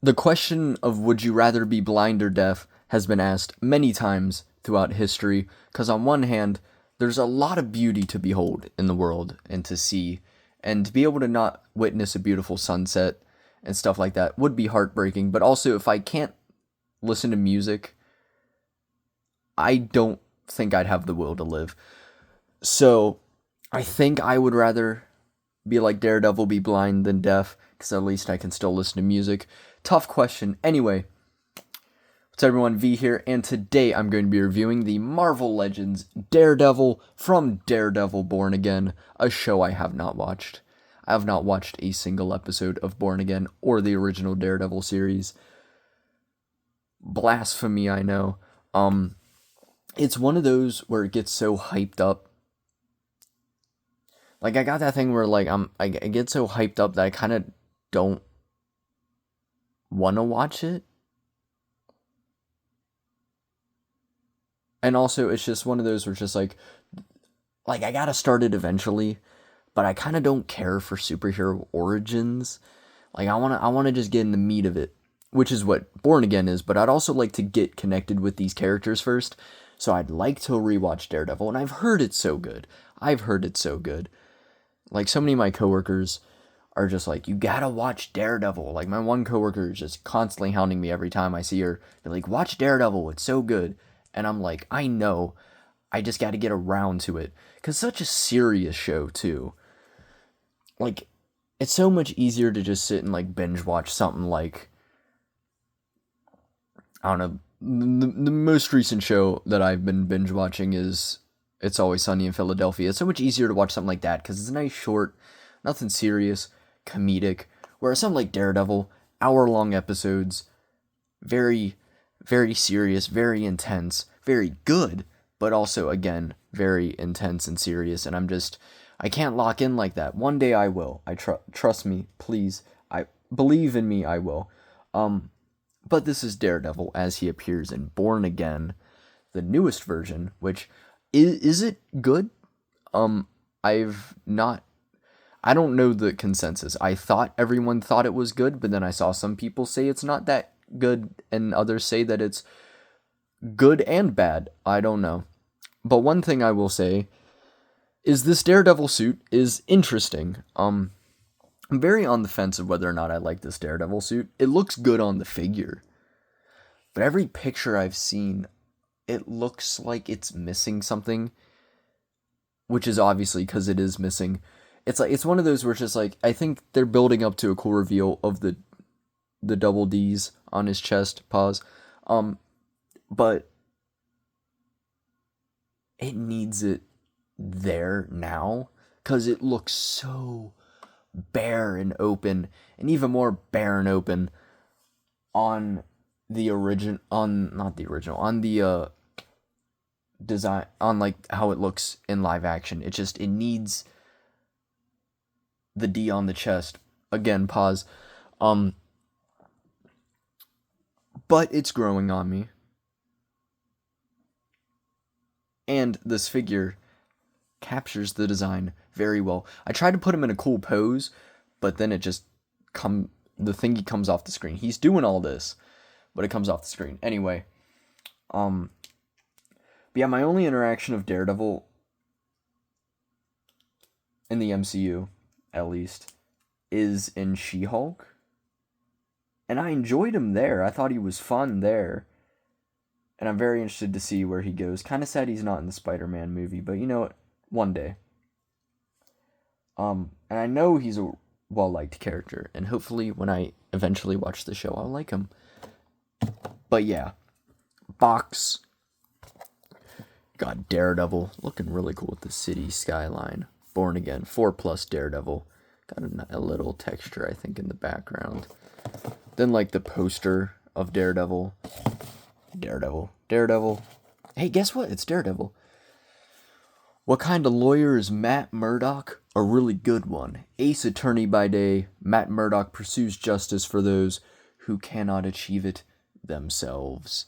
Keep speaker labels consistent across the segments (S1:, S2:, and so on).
S1: The question of would you rather be blind or deaf has been asked many times throughout history, because on one hand, there's a lot of beauty to behold in the world and to see, and to be able to not witness a beautiful sunset and stuff like that would be heartbreaking. But also, if I can't listen to music, I don't think I'd have the will to live. So I think I would rather be like Daredevil, be blind than deaf, because at least I can still listen to music. Tough question. Anyway, what's everyone, V here, and today I'm going to be reviewing the Marvel Legends Daredevil from Daredevil Born Again, a show I have not watched. I have not watched a single episode of Born Again or the original Daredevil series. Blasphemy, I know. It's one of those where it gets so hyped up. Like, I got that thing where, like, I get so hyped up that I kind of don't want to watch it. And also, it's just one of those where it's just like I gotta start it eventually, but I kind of don't care for superhero origins. Like, I wanna just get in the meat of it, which is what Born Again is. But I'd also like to get connected with these characters first. So I'd like to rewatch Daredevil, and I've heard it's so good. Like, so many of my coworkers are just like, you gotta watch Daredevil. Like, my one coworker is just constantly hounding me every time I see her. They're like, watch Daredevil, it's so good. And I'm like, I know, I just gotta get around to it. Because such a serious show, too. Like, it's so much easier to just sit and, like, binge watch something like, I don't know, the most recent show that I've been binge watching is It's Always Sunny in Philadelphia. It's so much easier to watch something like that because it's a nice, short, nothing serious, comedic. Whereas something like Daredevil, hour-long episodes, very, very serious, very intense, very good, but also, again, very intense and serious. And I can't lock in like that. One day I will. Trust me, please. I believe in me, I will. But this is Daredevil as he appears in Born Again, the newest version, which is it good? I've not. I don't know the consensus. I thought everyone thought it was good, but then I saw some people say it's not that good, and others say that it's good and bad. I don't know. But one thing I will say is this Daredevil suit is interesting. I'm very on the fence of whether or not I like this Daredevil suit. It looks good on the figure, but every picture I've seen, it looks like it's missing something, which is obviously because it is missing. It's one of those where it's just like, I think they're building up to a cool reveal of the double D's on his chest. Pause. But it needs it there now because it looks so bare and open, and even more bare and open on the origin on not the original on the design, on like how it looks in live action. It needs the D on the chest. Again, pause. But it's growing on me. And this figure captures the design very well. I tried to put him in a cool pose, but then the thingy comes off the screen. He's doing all this, but it comes off the screen. Anyway, but yeah, my only interaction of Daredevil in the MCU, at least, is in She-Hulk. And I enjoyed him there. I thought he was fun there. And I'm very interested to see where he goes. Kind of sad he's not in the Spider-Man movie, but you know what? One day. And I know he's a well-liked character, and hopefully when I eventually watch the show, I'll like him. But yeah, box. Got Daredevil, looking really cool with the city skyline. Born Again, 4+ Daredevil. Got a little texture, I think, in the background. Then, like, the poster of Daredevil. Daredevil. Hey, guess what? It's Daredevil. What kind of lawyer is Matt Murdock? A really good one. Ace attorney by day, Matt Murdock pursues justice for those who cannot achieve it themselves.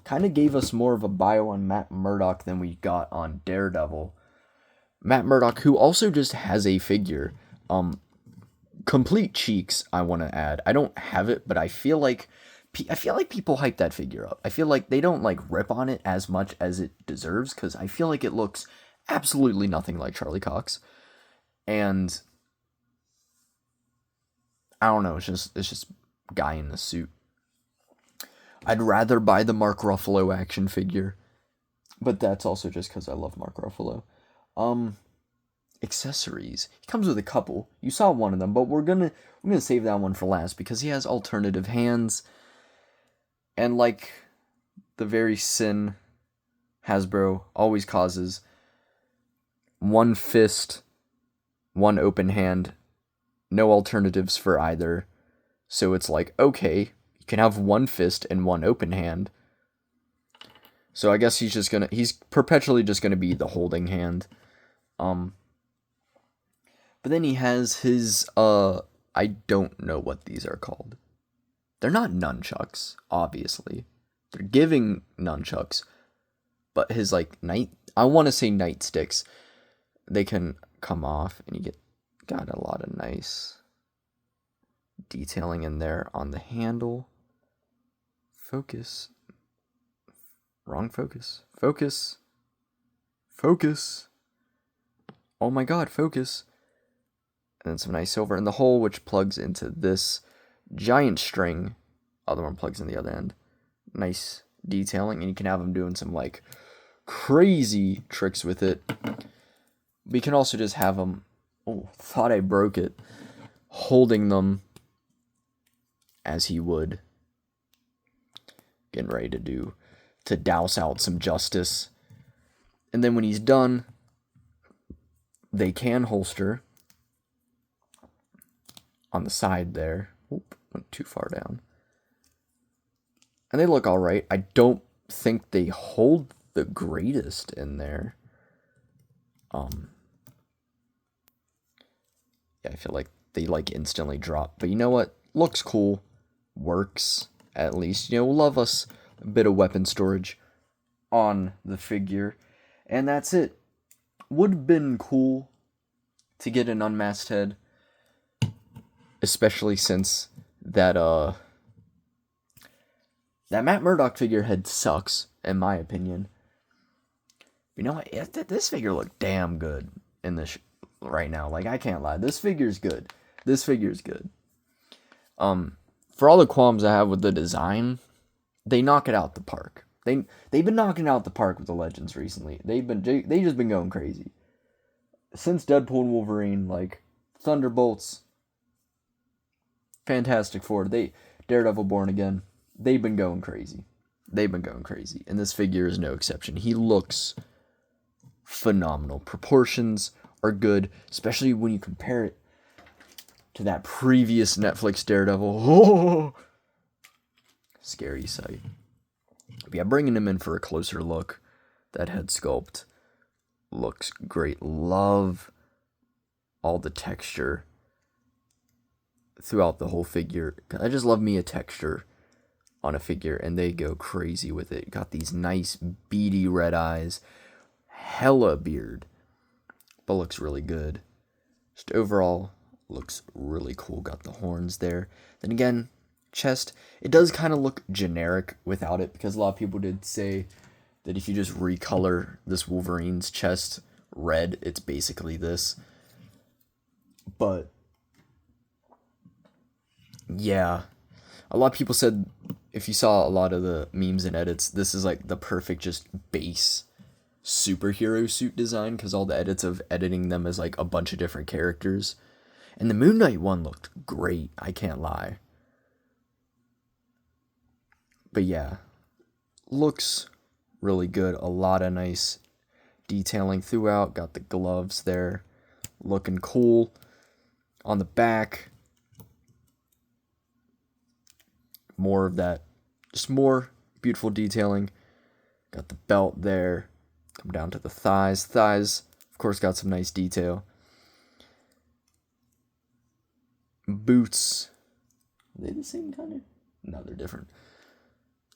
S1: Kind of gave us more of a bio on Matt Murdock than we got on Daredevil. Matt Murdock, who also just has a figure. complete cheeks, I want to add. I don't have it, but I feel like people hype that figure up. I feel like they don't like rip on it as much as it deserves, because I feel like it looks absolutely nothing like Charlie Cox. And I don't know, it's just guy in the suit. I'd rather buy the Mark Ruffalo action figure, but that's also just because I love Mark Ruffalo. Accessories. He comes with a couple. You saw one of them, but we're gonna save that one for last because he has alternative hands. And like the very sin Hasbro always causes, one fist, one open hand, no alternatives for either. So it's like, okay, you can have one fist and one open hand. So I guess he's perpetually just gonna be the holding hand. But then he has his, I don't know what these are called. They're not nunchucks, obviously. They're giving nunchucks. But his, like, I want to say nightsticks. They can come off, and you got a lot of nice detailing in there on the handle. Focus. Wrong focus. Focus. Focus. Oh my god, focus. And then some nice silver in the hole, which plugs into this giant string. Other one plugs in the other end. Nice detailing, and you can have them doing some like crazy tricks with it. We can also just have them, oh, thought I broke it, holding them as he would. Getting ready to douse out some justice. And then when he's done, they can holster on the side there. Oop, went too far down. And they look alright. I don't think they hold the greatest in there. Yeah, I feel like they like instantly drop. But you know what? Looks cool. Works, at least. You know, love us a bit of weapon storage on the figure. And that's it. Would have been cool to get an unmasked head. Especially since that Matt Murdock figurehead sucks, in my opinion. You know what? This figure looked damn good in this right now. Like, I can't lie. This figure's good. This figure's good. For all the qualms I have with the design, they knock it out the park. They've been knocking out the park with the Legends recently. They just been going crazy. Since Deadpool and Wolverine, like Thunderbolts, Fantastic Four, Daredevil Born Again, they've been going crazy. And this figure is no exception. He looks phenomenal. Proportions are good, especially when you compare it to that previous Netflix Daredevil. Oh, scary sight. But yeah, bringing him in for a closer look. That head sculpt looks great. Love all the texture throughout the whole figure. I just love me a texture on a figure, and they go crazy with it. Got these nice beady red eyes, hella beard, but looks really good. Just overall looks really cool. Got the horns there. Then again, chest, it does kind of look generic without it, because a lot of people did say that if you just recolor this Wolverine's chest red, it's basically this. But yeah, a lot of people said, if you saw a lot of the memes and edits, this is like the perfect just base superhero suit design, because all the edits of editing them as like a bunch of different characters. And the Moon Knight one looked great, I can't lie. But yeah, looks really good. A lot of nice detailing throughout. Got the gloves there, looking cool. On the back, more of that, just more beautiful detailing. Got the belt there. Come down to the thighs. Thighs, of course, got some nice detail. Boots, are they the same kind of? No, they're different.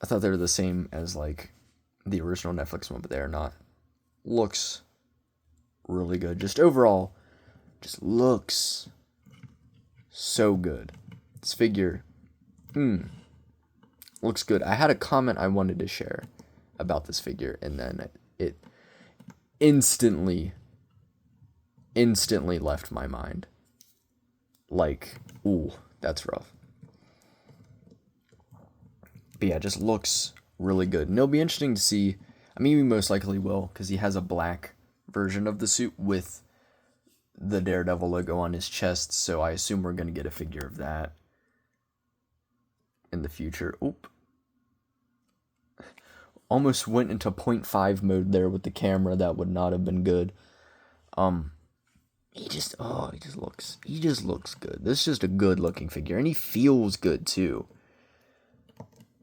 S1: I thought they were the same as like the original Netflix one, but they are not. Looks really good. Just overall, just looks so good. This figure, looks good. I had a comment I wanted to share about this figure, and then it instantly left my mind. Like, ooh, that's rough. But yeah, it just looks really good. And it'll be interesting to see. I mean, we most likely will, because he has a black version of the suit with the Daredevil logo on his chest, so I assume we're going to get a figure of that in the future. Oop. Almost went into 0.5 mode there with the camera. That would not have been good. He just looks good. This is just a good looking figure, and he feels good too.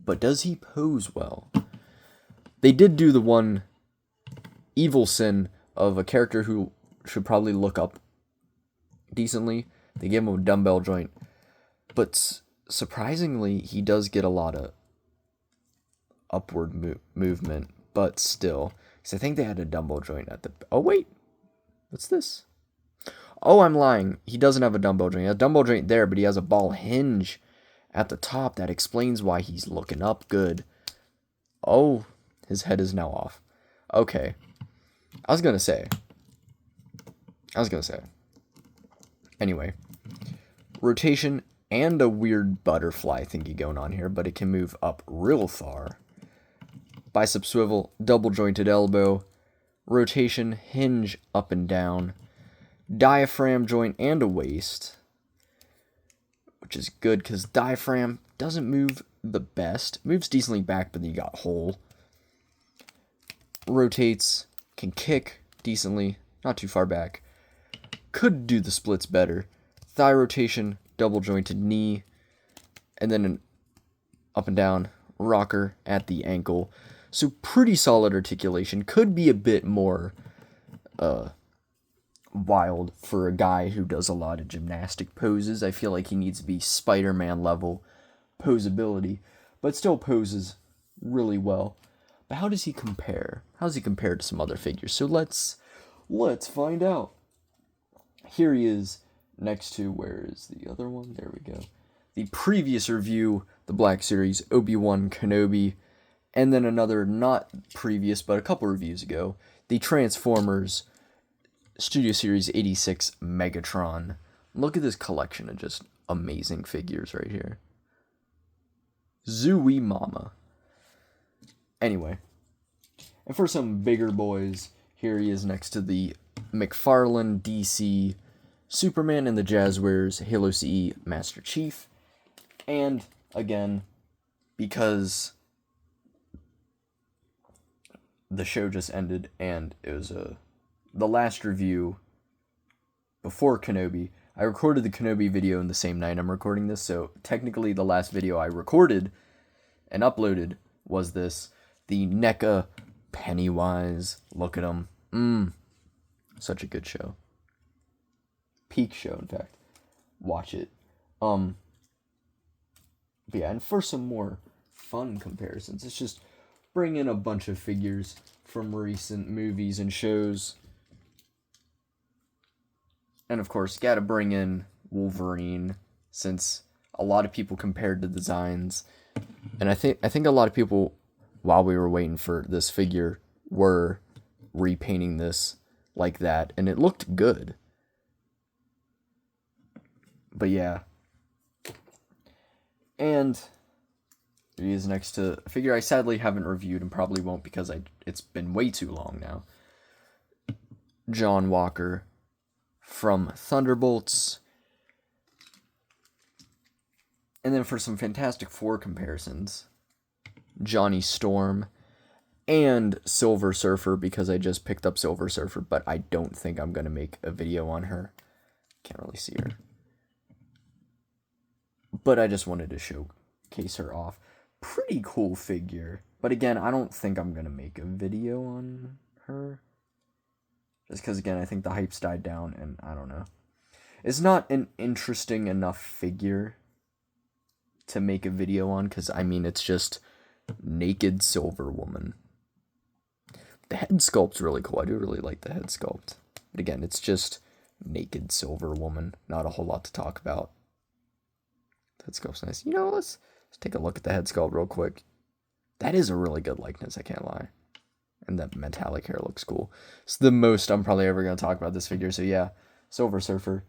S1: But does he pose well? They did do the one evil sin of a character who should probably look up decently. They gave him a dumbbell joint, but surprisingly, he does get a lot of upward movement, but still. Because I think they had a dumbbell joint at the... Oh, wait. What's this? Oh, I'm lying. He doesn't have a dumbbell joint. He has a dumbbell joint there, but he has a ball hinge at the top. That explains why he's looking up good. Oh, his head is now off. Okay. I was going to say. Anyway. Rotation and a weird butterfly thingy going on here, but it can move up real far. Bicep swivel, double jointed elbow, rotation, hinge up and down, diaphragm joint and a waist, which is good because diaphragm doesn't move the best. Moves decently back, but then you got hole. Rotates, can kick decently, not too far back. Could do the splits better. Thigh rotation, double jointed knee, and then an up and down rocker at the ankle. So pretty solid articulation. Could be a bit more wild for a guy who does a lot of gymnastic poses. I feel like he needs to be Spider-Man level posability, but still poses really well. But how does he compare? How does he compare to some other figures? So let's find out. Here he is next to, where is the other one? There we go. The previous review, the Black Series, Obi-Wan Kenobi, and then another, not previous, but a couple reviews ago, the Transformers Studio Series 86 Megatron. Look at this collection of just amazing figures right here. Zooey Mama. Anyway, and for some bigger boys, here he is next to the McFarlane DC Superman and the Jazzwares Halo CE Master Chief. And again, because the show just ended and it was the last review before Kenobi, I recorded the Kenobi video in the same night I'm recording this, so technically the last video I recorded and uploaded was this, the NECA Pennywise. Look at him. Such a good show. Peak show, in fact. Watch it. But yeah, and for some more fun comparisons, it's just bring in a bunch of figures from recent movies and shows. And of course, gotta bring in Wolverine, since a lot of people compared the designs. And I think a lot of people, while we were waiting for this figure, were repainting this like that, and it looked good. But yeah. And he is next to a figure I sadly haven't reviewed and probably won't because it's been way too long now. John Walker from Thunderbolts. And then for some Fantastic Four comparisons, Johnny Storm and Silver Surfer, because I just picked up Silver Surfer, but I don't think I'm going to make a video on her. Can't really see her. But I just wanted to showcase her off. Pretty cool figure. But again, I don't think I'm going to make a video on her. Just because, again, I think the hype's died down, and I don't know. It's not an interesting enough figure to make a video on, because, I mean, it's just naked Silver Woman. The head sculpt's really cool. I do really like the head sculpt. But again, it's just naked Silver Woman. Not a whole lot to talk about. Head sculpt's nice. You know, let's take a look at the head sculpt real quick. That is a really good likeness, I can't lie. And that metallic hair looks cool. It's the most I'm probably ever going to talk about this figure, so yeah. Silver Surfer.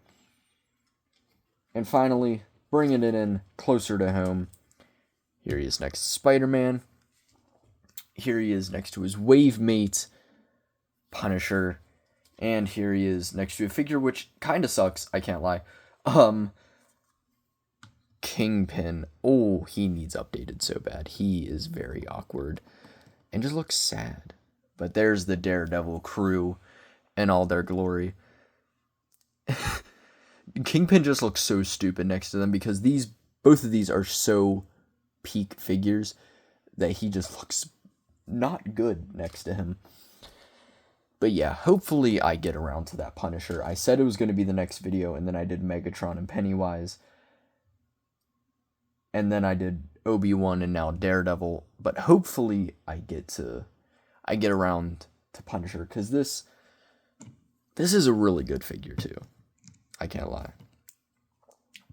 S1: And finally, bringing it in closer to home. Here he is next to Spider-Man. Here he is next to his wave mate, Punisher. And here he is next to a figure which kind of sucks, I can't lie. Kingpin. Oh, he needs updated so bad. He is very awkward and just looks sad. But there's the Daredevil crew in all their glory. Kingpin just looks so stupid next to them because both of these are so peak figures that he just looks not good next to him. But yeah, hopefully I get around to that Punisher. I said it was going to be the next video, and then I did Megatron and Pennywise. And then I did Obi-Wan and now Daredevil. But hopefully I get around to Punisher, because this is a really good figure too. I can't lie.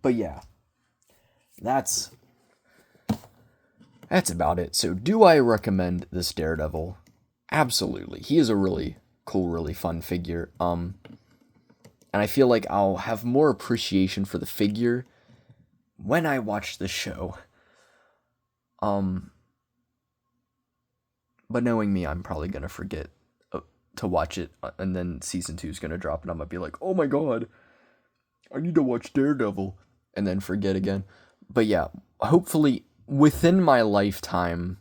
S1: But yeah, that's about it. So do I recommend this Daredevil? Absolutely. He is a really cool, really fun figure. And I feel like I'll have more appreciation for the figure when I watch the show. But knowing me, I'm probably gonna forget to watch it, and then season 2 is gonna drop, and I'm gonna be like, oh my god, I need to watch Daredevil, and then forget again. But yeah, hopefully within my lifetime,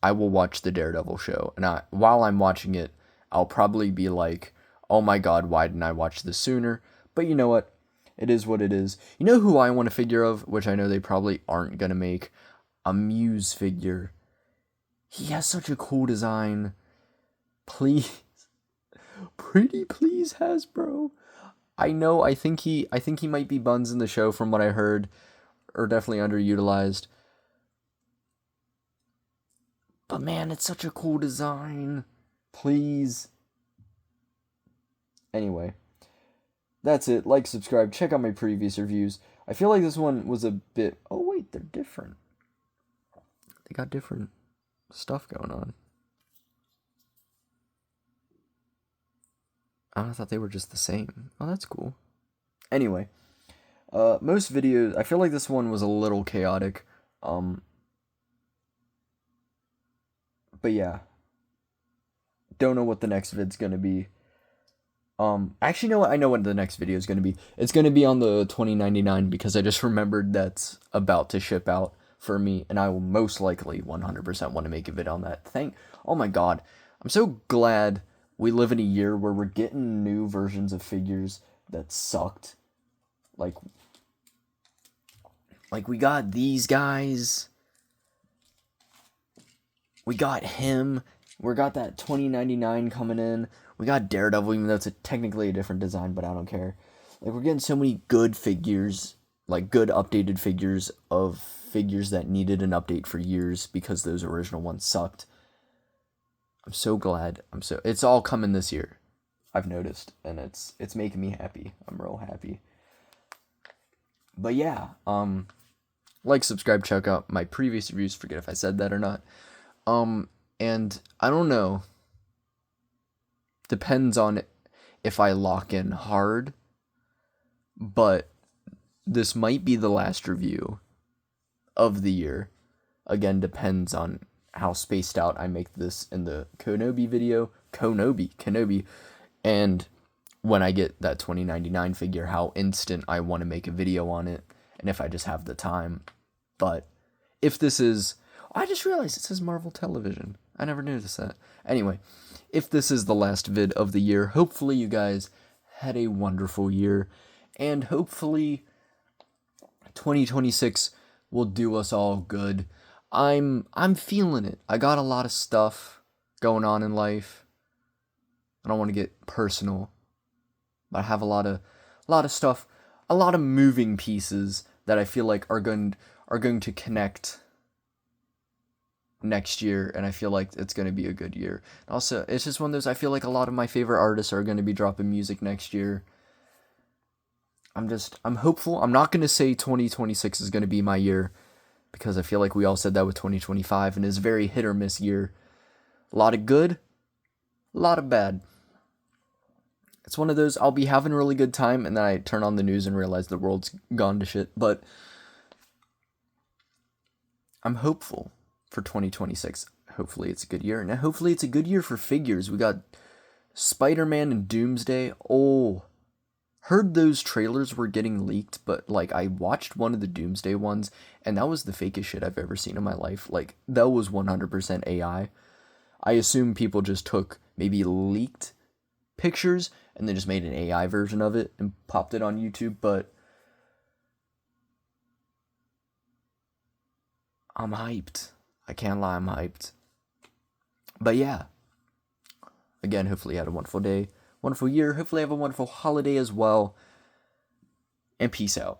S1: I will watch the Daredevil show, and while I'm watching it, I'll probably be like, oh my god, why didn't I watch this sooner? But you know what? It is what it is. You know who I want a figure of, which I know they probably aren't gonna make? A Muse figure. He has such a cool design. Please. Pretty please, Hasbro. I know, I think he might be buns in the show from what I heard, or definitely underutilized. But man, it's such a cool design. Please. Anyway, that's it. Like, subscribe, check out my previous reviews. I feel like this one was a bit... Oh wait, they're different. They got different stuff going on. I thought they were just the same. Oh, that's cool. Anyway, most videos, I feel like this one was a little chaotic. But yeah. Don't know what the next vid's gonna be. Actually, know what? I know what the next video is gonna be. It's gonna be on the 2099 because I just remembered that's about to ship out for me, and I will most likely 100% want to make a vid on that. Oh my god. I'm so glad we live in a year where we're getting new versions of figures that sucked. Like we got these guys. We got him. We got that 2099 coming in. We got Daredevil, even though it's technically a different design, but I don't care. Like, we're getting so many good figures, like good updated figures of figures that needed an update for years because those original ones sucked. I'm so glad. It's all coming this year, I've noticed, and it's making me happy. I'm real happy. But yeah, like, subscribe, check out my previous reviews. Forget if I said that or not. And I don't know. Depends on if I lock in hard, but this might be the last review of the year. Again, depends on how spaced out I make this in the Kenobi video. Kenobi. And when I get that 2099 figure, how instant I want to make a video on it, and if I just have the time. But if this is... I just realized it says Marvel Television. I never noticed that. Anyway, if this is the last vid of the year, hopefully you guys had a wonderful year, and hopefully 2026 will do us all good. I'm feeling it. I got a lot of stuff going on in life. I don't want to get personal, but I have a lot of stuff, a lot of moving pieces that I feel like are going to connect next year, and I feel like it's going to be a good year. Also, it's just one of those, I feel like a lot of my favorite artists are going to be dropping music next year. I'm hopeful. I'm not going to say 2026 is going to be my year because I feel like we all said that with 2025 and it's a very hit or miss year. A lot of good, a lot of bad. It's one of those, I'll be having a really good time and then I turn on the news and realize the world's gone to shit. But I'm hopeful for 2026. Hopefully it's a good year. And hopefully it's a good year for figures. We got Spider-Man and Doomsday. Oh, heard those trailers were getting leaked, but like I watched one of the Doomsday ones and that was the fakest shit I've ever seen in my life. Like that was 100% AI. I assume people just took maybe leaked pictures and then just made an AI version of it and popped it on YouTube, but I'm hyped. I can't lie, I'm hyped. But yeah, again, hopefully you had a wonderful day, wonderful year. Hopefully you have a wonderful holiday as well. And peace out.